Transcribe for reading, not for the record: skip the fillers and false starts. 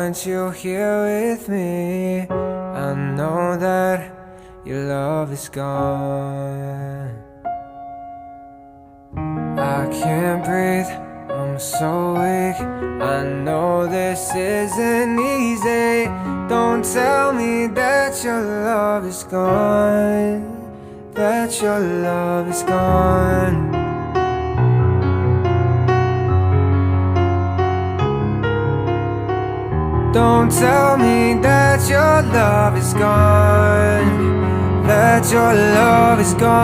want you here with me. I know that your love is gone. I can't breathe, I'm so weak. I know this isn't easy. Don't tell me that your love is gone, that your love is gone. Don't tell me that your love is gone, that your love is gone.